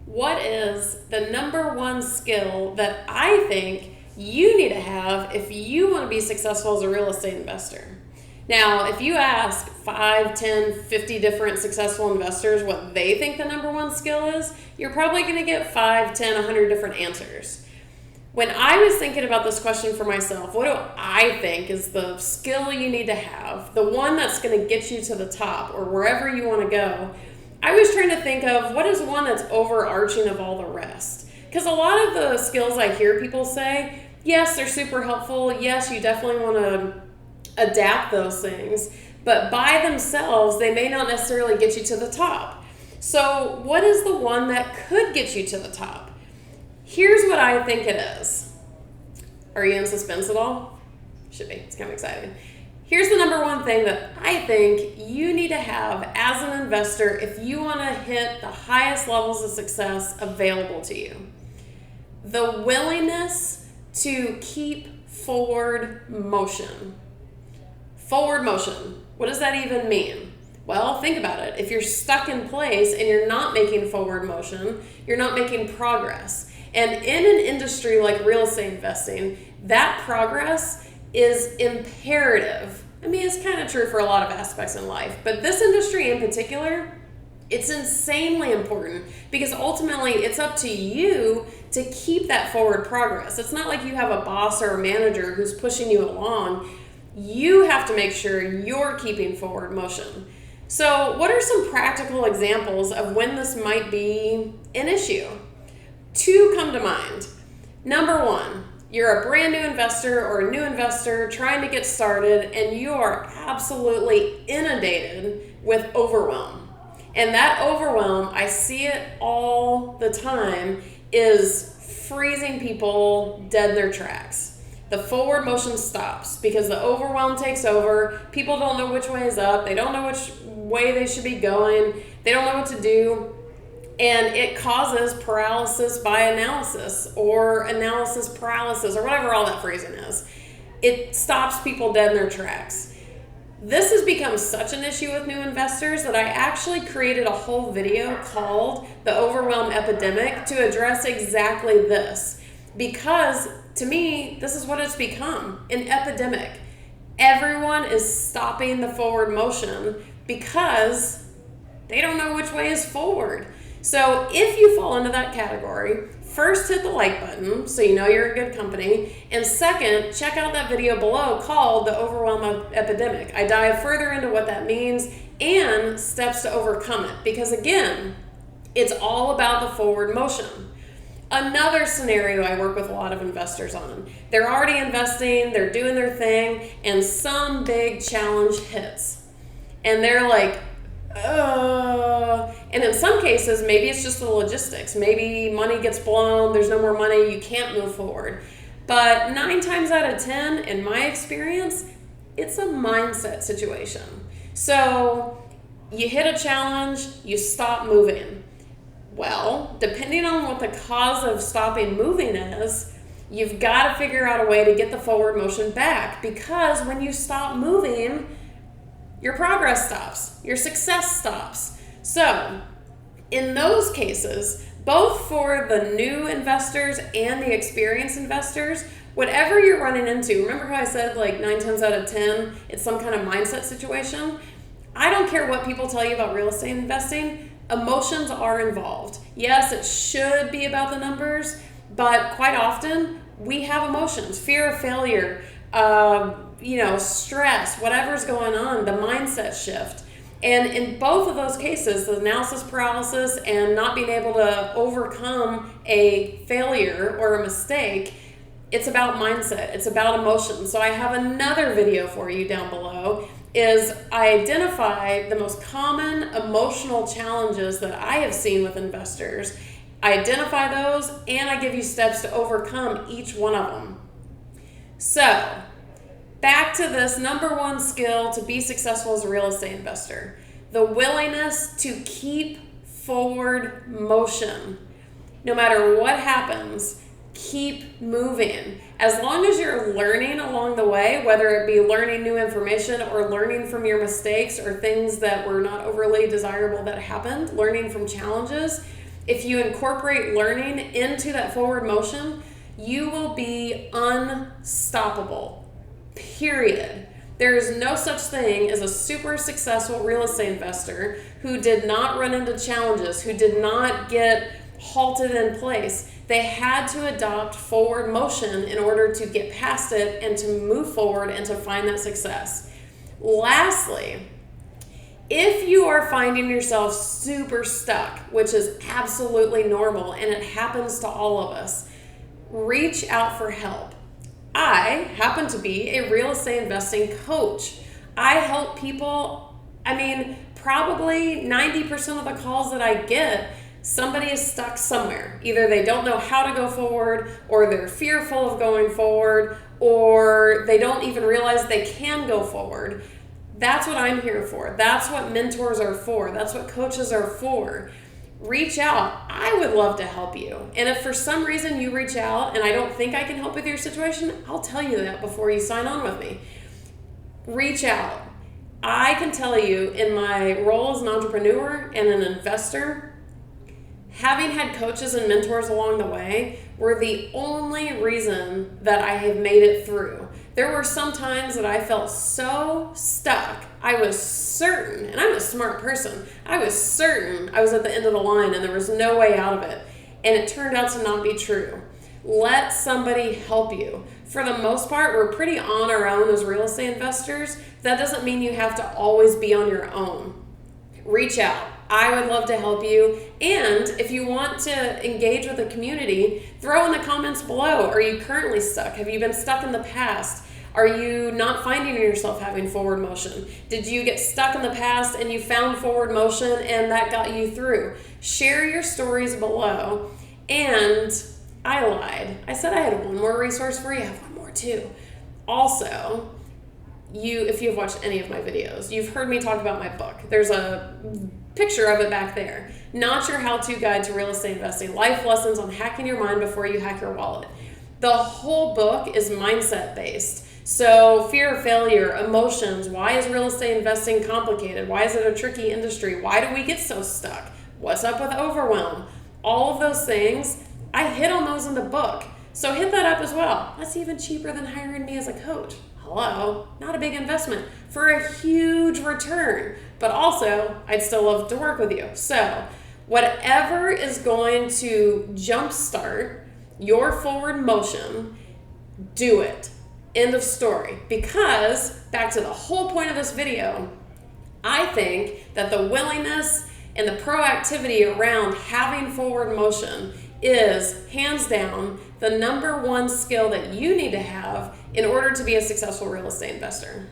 What is the number one skill that I think you need to have if you want to be successful as a real estate investor? Now, if you ask 5, 10, 50 different successful investors what they think the number one skill is, you're probably going to get 5, 10, 100 different answers. When I was thinking about this question for myself, what do I think is the skill you need to have, the one that's going to get you to the top or wherever you want to go? I was trying to think of what is one that's overarching of all the rest. Because a lot of the skills I hear people say, yes, they're super helpful. Yes, you definitely want to adapt those things. But by themselves, they may not necessarily get you to the top. So what is the one that could get you to the top? Here's what I think it is. Are you in suspense at all? Should be. It's kind of exciting. Here's the number one thing that I think you need to have as an investor if you want to hit the highest levels of success available to you. The willingness to keep forward motion. Forward motion. What does that even mean? Well, think about it. If you're stuck in place and you're not making forward motion, you're not making progress. And in an industry like real estate investing, that progress is imperative. I mean, it's kind of true for a lot of aspects in life, but this industry in particular, it's insanely important because ultimately it's up to you to keep that forward progress. It's not like you have a boss or a manager who's pushing you along. You have to make sure you're keeping forward motion. So what are some practical examples of when this might be an issue? 2 come to mind. Number 1, you're a brand new investor or a new investor trying to get started and you are absolutely inundated with overwhelm. And that overwhelm, I see it all the time, is freezing people dead in their tracks. The forward motion stops because the overwhelm takes over. People don't know which way is up. They don't know which way they should be going. They don't know what to do. And it causes paralysis by analysis or analysis paralysis or whatever all that phrasing is. It stops people dead in their tracks. This has become such an issue with new investors that I actually created a whole video called The Overwhelm Epidemic to address exactly this. Because to me, this is what it's become, an epidemic. Everyone is stopping the forward motion because they don't know which way is forward. So if you fall into that category, first hit the like button so you know you're in good company. And second, check out that video below called The Overwhelm Epidemic. I dive further into what that means and steps to overcome it. Because again, it's all about the forward motion. Another scenario I work with a lot of investors on. They're already investing, they're doing their thing, and some big challenge hits. And they're like, and in some cases, maybe it's just the logistics. Maybe money gets blown, there's no more money, you can't move forward. But 9 times out of 10, in my experience, it's a mindset situation. So you hit a challenge, you stop moving. Well, depending on what the cause of stopping moving is, you've got to figure out a way to get the forward motion back, because when you stop moving, your progress stops, your success stops. So in those cases, both for the new investors and the experienced investors, whatever you're running into, remember how I said like 9 times out of 10, it's some kind of mindset situation? I don't care what people tell you about real estate investing, emotions are involved. Yes, it should be about the numbers, but quite often we have emotions, fear of failure, stress, whatever's going on, the mindset shift. And in both of those cases, the analysis paralysis and not being able to overcome a failure or a mistake, it's about mindset, it's about emotion. So I have another video for you down below, is I identify the most common emotional challenges that I have seen with investors. I identify those and I give you steps to overcome each one of them. So, back to this number one skill to be successful as a real estate investor, the willingness to keep forward motion. No matter what happens, keep moving. As long as you're learning along the way, whether it be learning new information or learning from your mistakes or things that were not overly desirable that happened, learning from challenges, If you incorporate learning into that forward motion, you will be unstoppable. Period. There is no such thing as a super successful real estate investor who did not run into challenges, who did not get halted in place. They had to adopt forward motion in order to get past it and to move forward and to find that success. Lastly, if you are finding yourself super stuck, which is absolutely normal and it happens to all of us, reach out for help. I happen to be a real estate investing coach. I help people, probably 90% of the calls that I get, somebody is stuck somewhere. Either they don't know how to go forward, or they're fearful of going forward, or they don't even realize they can go forward. That's what I'm here for. That's what mentors are for. That's what coaches are for. Reach out. I would love to help you. And if for some reason you reach out and I don't think I can help with your situation, I'll tell you that before you sign on with me. Reach out. I can tell you, in my role as an entrepreneur and an investor, having had coaches and mentors along the way were the only reason that I have made it through. There were some times that I felt so stuck. I was certain, and I'm a smart person, I was certain I was at the end of the line and there was no way out of it. And it turned out to not be true. Let somebody help you. For the most part, we're pretty on our own as real estate investors. That doesn't mean you have to always be on your own. Reach out. I would love to help you. And if you want to engage with the community, throw in the comments below. Are you currently stuck? Have you been stuck in the past? Are you not finding yourself having forward motion? Did you get stuck in the past and you found forward motion and that got you through? Share your stories below. And I lied. I said I had one more resource for you. I have one more too. Also, if you've watched any of my videos, you've heard me talk about my book. There's a picture of it back there. Not Your How-To Guide to Real Estate Investing, Life Lessons on Hacking Your Mind Before You Hack Your Wallet. The whole book is mindset based. So fear of failure, emotions, why is real estate investing complicated? Why is it a tricky industry? Why do we get so stuck? What's up with overwhelm? All of those things, I hit on those in the book. So hit that up as well. That's even cheaper than hiring me as a coach. Hello, not a big investment for a huge return, but also I'd still love to work with you. So whatever is going to jumpstart your forward motion, do it. End of story. Because back to the whole point of this video, I think that the willingness and the proactivity around having forward motion is hands down the number one skill that you need to have in order to be a successful real estate investor.